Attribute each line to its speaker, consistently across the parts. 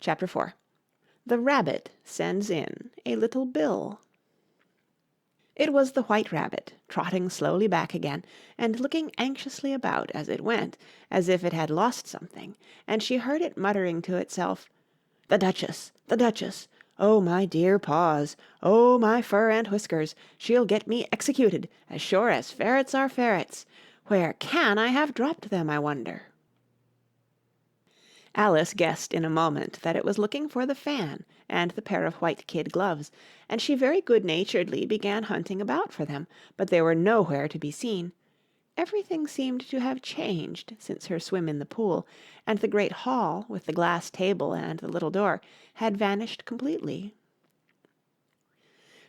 Speaker 1: Chapter 4. The Rabbit Sends in a Little Bill. It was the White Rabbit, trotting slowly back again, and looking anxiously about as it went, as if it had lost something, and she heard it muttering to itself, "The Duchess! The Duchess! Oh, my dear paws! Oh, my fur and whiskers! She'll get me executed, as sure as ferrets are ferrets! Where can I have dropped them, I wonder?" Alice guessed in a moment that it was looking for the fan and the pair of white kid gloves, and she very good-naturedly began hunting about for them, but they were nowhere to be seen. Everything seemed to have changed since her swim in the pool, and the great hall, with the glass table and the little door, had vanished completely.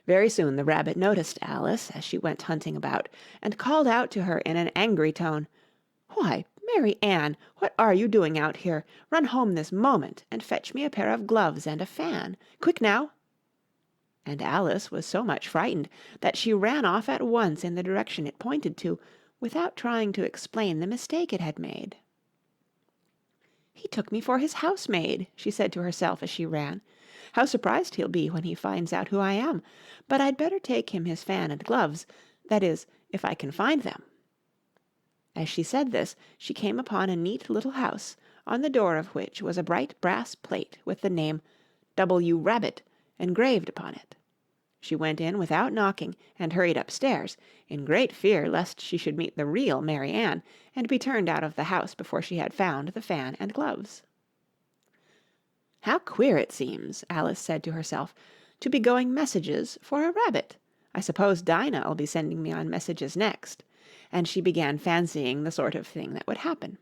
Speaker 1: Very soon the Rabbit noticed Alice as she went hunting about, and called out to her in an angry tone, "Why, Mary Ann, what are you doing out here? Run home this moment, and fetch me a pair of gloves and a fan. Quick now!" And Alice was so much frightened that she ran off at once in the direction it pointed to, without trying to explain the mistake it had made. "He took me for his housemaid," she said to herself as she ran. "How surprised he'll be when he finds out who I am! But I'd better take him his fan and gloves, that is, if I can find them." As she said this, she came upon a neat little house, on the door of which was a bright brass plate with the name W. Rabbit engraved upon it. She went in without knocking, and hurried upstairs, in great fear lest she should meet the real Mary Ann, and be turned out of the house before she had found the fan and gloves. "How queer it seems," Alice said to herself, "to be going messages for a rabbit. I suppose Dinah'll be sending me on messages next." And she began fancying the sort of thing that would happen.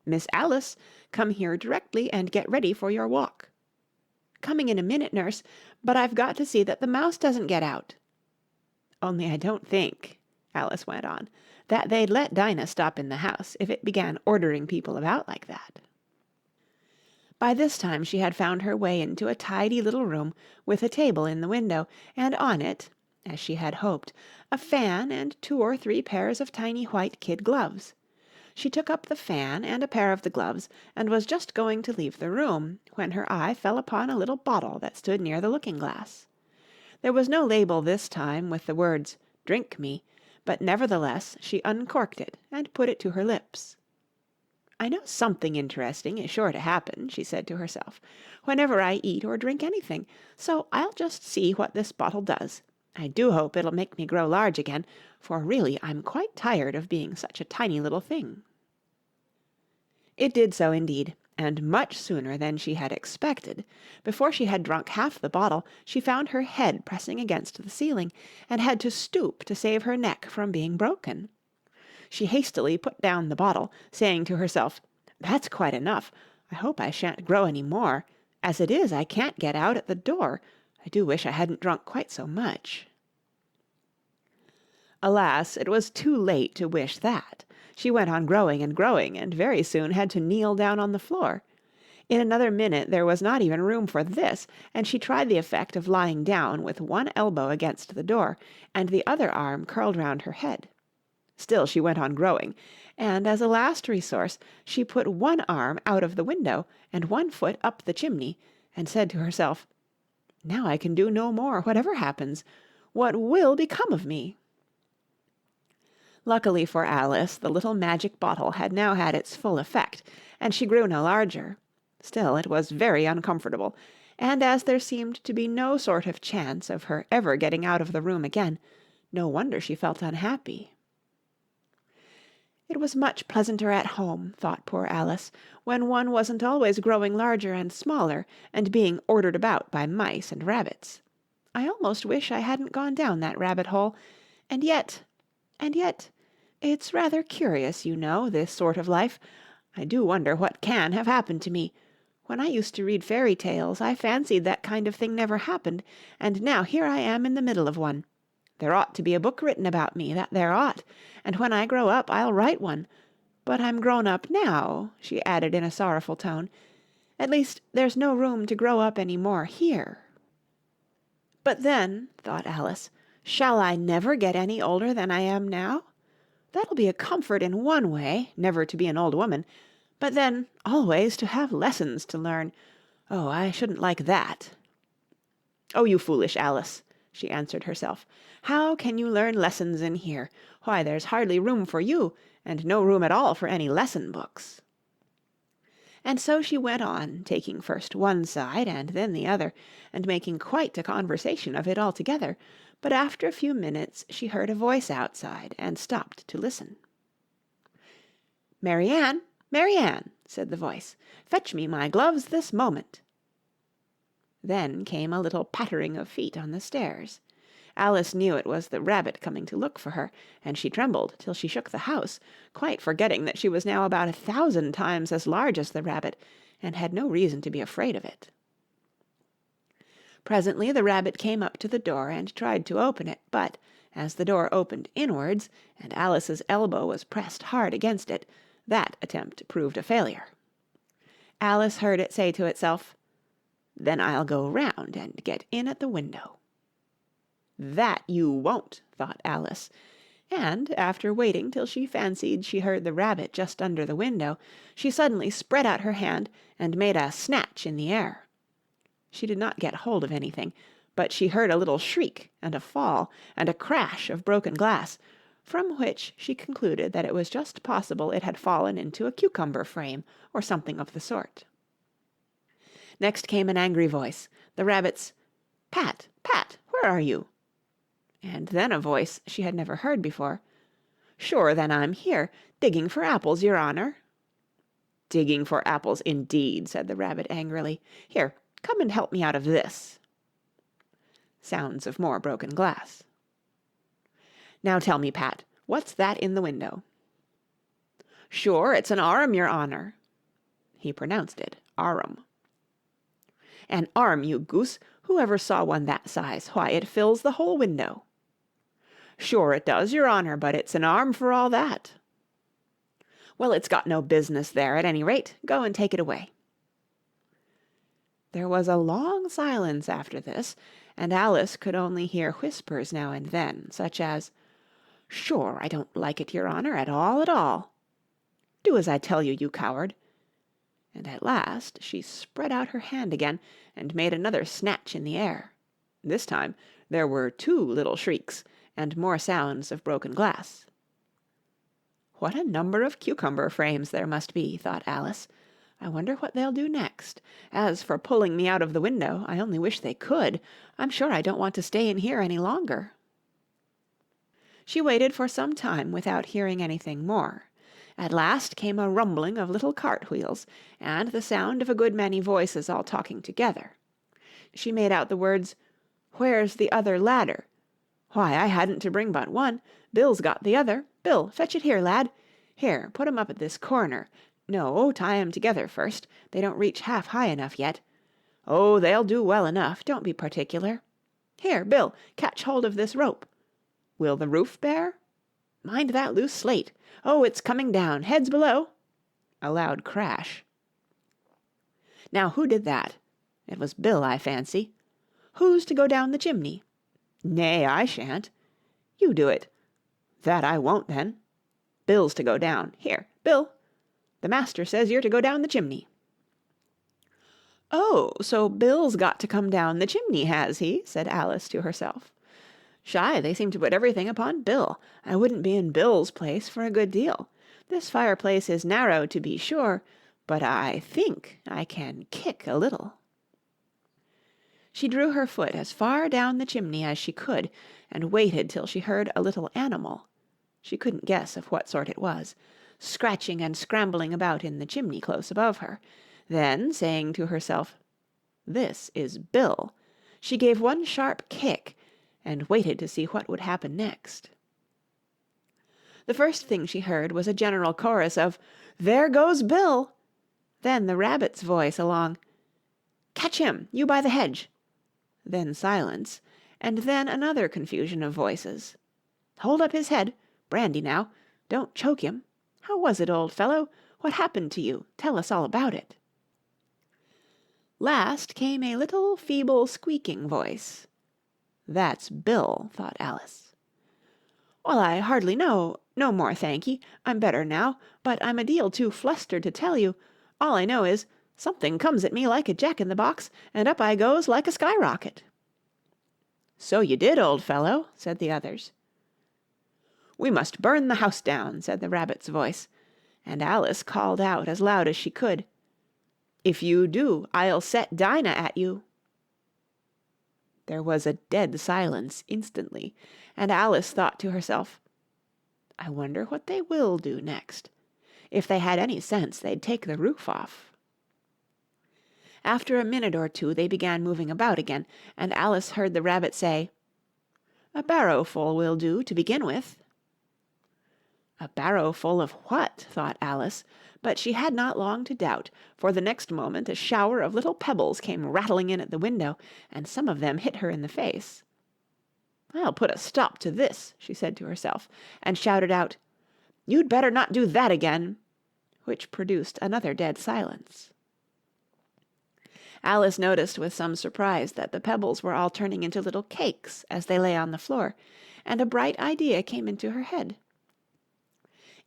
Speaker 1: "Miss Alice, come here directly and get ready for your walk." "Coming in a minute, nurse, but I've got to see that the mouse doesn't get out." "Only I don't think," Alice went on, "that they'd let Dinah stop in the house if it began ordering people about like that." By this time she had found her way into a tidy little room with a table in the window, and on it, as she had hoped, a fan and 2 or 3 pairs of tiny white kid gloves. She took up the fan and a pair of the gloves, and was just going to leave the room, when her eye fell upon a little bottle that stood near the looking-glass. There was no label this time with the words, "Drink me," but nevertheless she uncorked it and put it to her lips. "I know something interesting is sure to happen," she said to herself, "whenever I eat or drink anything, so I'll just see what this bottle does. I do hope it'll make me grow large again, for really I'm quite tired of being such a tiny little thing." It did so indeed, and much sooner than she had expected. Before she had drunk half the bottle, she found her head pressing against the ceiling, and had to stoop to save her neck from being broken. She hastily put down the bottle, saying to herself, "That's quite enough. I hope I shan't grow any more. As it is, I can't get out at the door. I do wish I hadn't drunk quite so much." Alas, it was too late to wish that. She went on growing and growing, and very soon had to kneel down on the floor. In another minute there was not even room for this, and she tried the effect of lying down with one elbow against the door, and the other arm curled round her head. Still she went on growing, and as a last resource she put one arm out of the window and one foot up the chimney, and said to herself, "Now I can do no more, whatever happens. What will become of me?" Luckily for Alice, the little magic bottle had now had its full effect, and she grew no larger. Still, it was very uncomfortable, and as there seemed to be no sort of chance of her ever getting out of the room again, no wonder she felt unhappy. It was much pleasanter at home, thought poor Alice, when one wasn't always growing larger and smaller, and being ordered about by mice and rabbits. I almost wish I hadn't gone down that rabbit-hole, and yet, it's rather curious, you know, this sort of life. I do wonder what can have happened to me. When I used to read fairy tales, I fancied that kind of thing never happened, and now here I am in the middle of one. There ought to be a book written about me, that there ought, and when I grow up I'll write one. But I'm grown up now," she added in a sorrowful tone. "At least, there's no room to grow up any more here." "But then," thought Alice, "shall I never get any older than I am now? That'll be a comfort in one way, never to be an old woman, but then always to have lessons to learn. Oh, I shouldn't like that. Oh, you foolish Alice, she answered herself. How can you learn lessons in here? Why, there's hardly room for you, and no room at all for any lesson books. And so she went on, taking first one side and then the other, and making quite a conversation of it altogether, but after a few minutes she heard a voice outside, and stopped to listen. "Mary Ann, Mary Ann," said the voice, "fetch me my gloves this moment." Then came a little pattering of feet on the stairs. Alice knew it was the rabbit coming to look for her, and she trembled till she shook the house, quite forgetting that she was now about 1,000 times as large as the rabbit, and had no reason to be afraid of it. Presently the rabbit came up to the door and tried to open it, but, as the door opened inwards, and Alice's elbow was pressed hard against it, that attempt proved a failure. Alice heard it say to itself, "Then I'll go round and get in at the window." "That you won't," thought Alice, and, after waiting till she fancied she heard the rabbit just under the window, she suddenly spread out her hand and made a snatch in the air. She did not get hold of anything, but she heard a little shriek and a fall and a crash of broken glass, from which she concluded that it was just possible it had fallen into a cucumber frame or something of the sort. Next came an angry voice, the rabbit's, "Pat, Pat, where are you?" And then a voice she had never heard before, "Sure then I'm here, digging for apples, your honour." "Digging for apples, indeed," said the rabbit angrily. "Here, come and help me out of this." Sounds of more broken glass. "Now tell me, Pat, what's that in the window?" "Sure, it's an arm, your honour." He pronounced it arum. "An arm, you goose! Who ever saw one that size? Why, it fills the whole window." "Sure it does, your honour, but it's an arm for all that." "Well, it's got no business there, at any rate. Go and take it away." There was a long silence after this, and Alice could only hear whispers now and then, such as, "Sure, I don't like it, your honour, at all, at all." "Do as I tell you, you coward." And at last she spread out her hand again, and made another snatch in the air. This time there were 2 little shrieks, and more sounds of broken glass. "What a number of cucumber frames there must be," thought Alice. "I wonder what they'll do next. As for pulling me out of the window, I only wish they could. I'm sure I don't want to stay in here any longer." She waited for some time without hearing anything more. At last came a rumbling of little cart-wheels, and the sound of a good many voices all talking together. She made out the words, "Where's the other ladder? Why, I hadn't to bring but one. Bill's got the other. Bill, fetch it here, lad. Here, put 'em up at this corner. No, tie 'em together first. They don't reach half high enough yet. Oh, they'll do well enough. Don't be particular. Here, Bill, catch hold of this rope. Will the roof bear? Mind that loose slate. Oh, it's coming down. Heads below." A loud crash. "Now, who did that? It was Bill, I fancy. Who's to go down the chimney? Nay, I shan't. You do it. That I won't, then. Bill's to go down. Here, Bill. The master says you're to go down the chimney." "Oh, so Bill's got to come down the chimney, has he?" said Alice to herself. "Shy, they seem to put everything upon Bill. I wouldn't be in Bill's place for a good deal. This fireplace is narrow, to be sure, but I think I can kick a little." She drew her foot as far down the chimney as she could, and waited till she heard a little animal, she couldn't guess of what sort it was, scratching and scrambling about in the chimney close above her. Then, saying to herself, "This is Bill," she gave one sharp kick, and waited to see what would happen next. The first thing she heard was a general chorus of, "There goes Bill!" Then the rabbit's voice along, "Catch him, you by the hedge!" Then silence, and then another confusion of voices. "Hold up his head! Brandy now! Don't choke him! How was it, old fellow? What happened to you? Tell us all about it." Last came a little feeble squeaking voice. "That's Bill," thought Alice. "Well, I hardly know. No more, thank ye. I'm better now, but I'm a deal too flustered to tell you. All I know is, Something comes at me like a jack-in-the-box, and up I goes like a skyrocket." "So you did, old fellow," said the others. "We must burn the house down," said the Rabbit's voice, and Alice called out as loud as she could, "If you do, I'll set Dinah at you." There was a dead silence instantly, and Alice thought to herself, "I wonder what they will do next. If they had any sense, they'd take the roof off." After a minute or two they began moving about again, and Alice heard the Rabbit say, "A barrowful will do to begin with." A barrowful of what? thought Alice, but she had not long to doubt, for the next moment a shower of little pebbles came rattling in at the window, and some of them hit her in the face. "I'll put a stop to this," she said to herself, and shouted out, "You'd better not do that again," which produced another dead silence. Alice noticed with some surprise that the pebbles were all turning into little cakes as they lay on the floor, and a bright idea came into her head.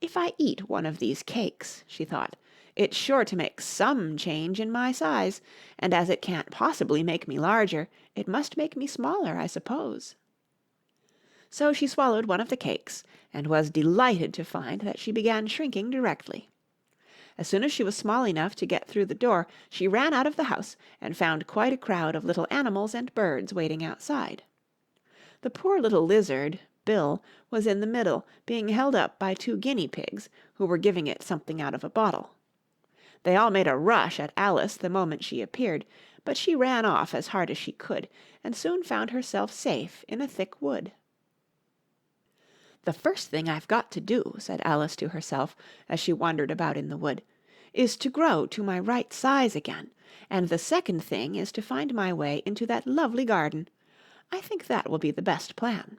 Speaker 1: "If I eat one of these cakes," she thought, "it's sure to make some change in my size, and as it can't possibly make me larger, it must make me smaller, I suppose." So she swallowed one of the cakes, and was delighted to find that she began shrinking directly. As soon as she was small enough to get through the door, she ran out of the house and found quite a crowd of little animals and birds waiting outside. The poor little lizard, Bill, was in the middle, being held up by 2 guinea pigs, who were giving it something out of a bottle. They all made a rush at Alice the moment she appeared, but she ran off as hard as she could, and soon found herself safe in a thick wood. "The first thing I've got to do," said Alice to herself, as she wandered about in the wood, "is to grow to my right size again, and the second thing is to find my way into that lovely garden. I think that will be the best plan."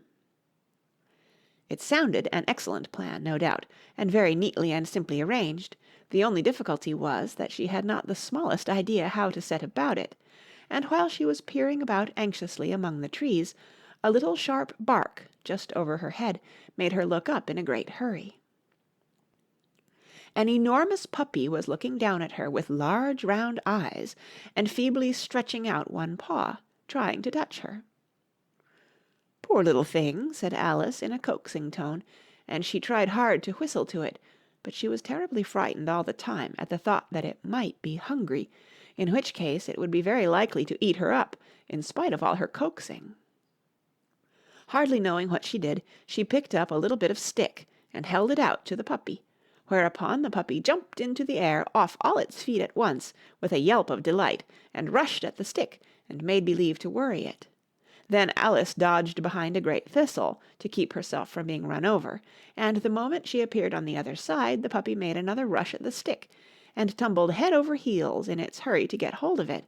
Speaker 1: It sounded an excellent plan, no doubt, and very neatly and simply arranged. The only difficulty was that she had not the smallest idea how to set about it, and while she was peering about anxiously among the trees, a little sharp bark just over her head made her look up in a great hurry. An enormous puppy was looking down at her with large round eyes, and feebly stretching out one paw, trying to touch her. "Poor little thing," said Alice in a coaxing tone, and she tried hard to whistle to it, but she was terribly frightened all the time at the thought that it might be hungry, in which case it would be very likely to eat her up, in spite of all her coaxing. Hardly knowing what she did, she picked up a little bit of stick and held it out to the puppy, whereupon the puppy jumped into the air off all its feet at once with a yelp of delight, and rushed at the stick and made believe to worry it. Then Alice dodged behind a great thistle to keep herself from being run over, and the moment she appeared on the other side the puppy made another rush at the stick, and tumbled head over heels in its hurry to get hold of it.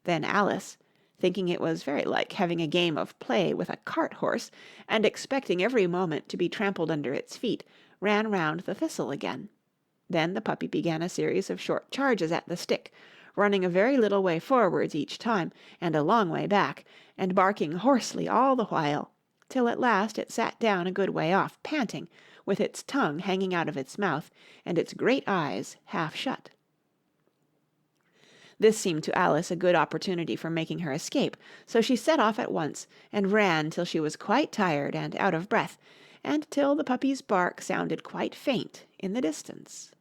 Speaker 1: Then Alice, thinking it was very like having a game of play with a cart-horse, and expecting every moment to be trampled under its feet, ran round the thistle again. Then the puppy began a series of short charges at the stick, running a very little way forwards each time, and a long way back, and barking hoarsely all the while, till at last it sat down a good way off, panting, with its tongue hanging out of its mouth, and its great eyes half shut. This seemed to Alice a good opportunity for making her escape, so she set off at once, and ran till she was quite tired and out of breath, and till the puppy's bark sounded quite faint in the distance.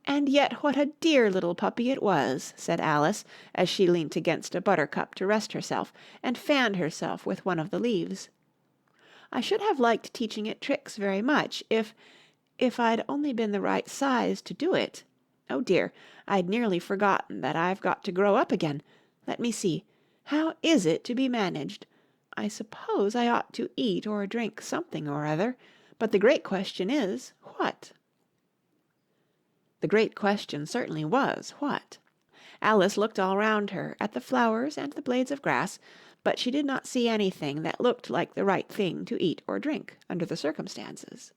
Speaker 1: "And yet what a dear little puppy it was," said Alice, as she leant against a buttercup to rest herself, and fanned herself with one of the leaves. "I should have liked teaching it tricks very much, if I'd only been the right size to do it. Oh dear, I'd nearly forgotten that I've got to grow up again. Let me see. How is it to be managed? I suppose I ought to eat or drink something or other, but the great question is, what?" The great question certainly was, what? Alice looked all round her, at the flowers and the blades of grass, but she did not see anything that looked like the right thing to eat or drink, under the circumstances.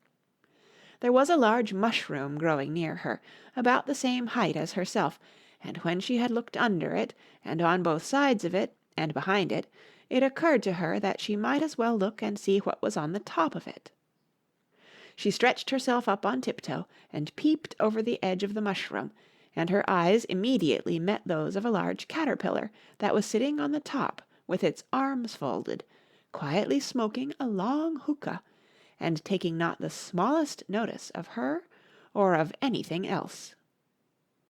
Speaker 1: There was a large mushroom growing near her, about the same height as herself, and when she had looked under it, and on both sides of it, and behind it, it occurred to her that she might as well look and see what was on the top of it. She stretched herself up on tiptoe, and peeped over the edge of the mushroom, and her eyes immediately met those of a large caterpillar that was sitting on the top with its arms folded, quietly smoking a long hookah, and taking not the smallest notice of her or of anything else.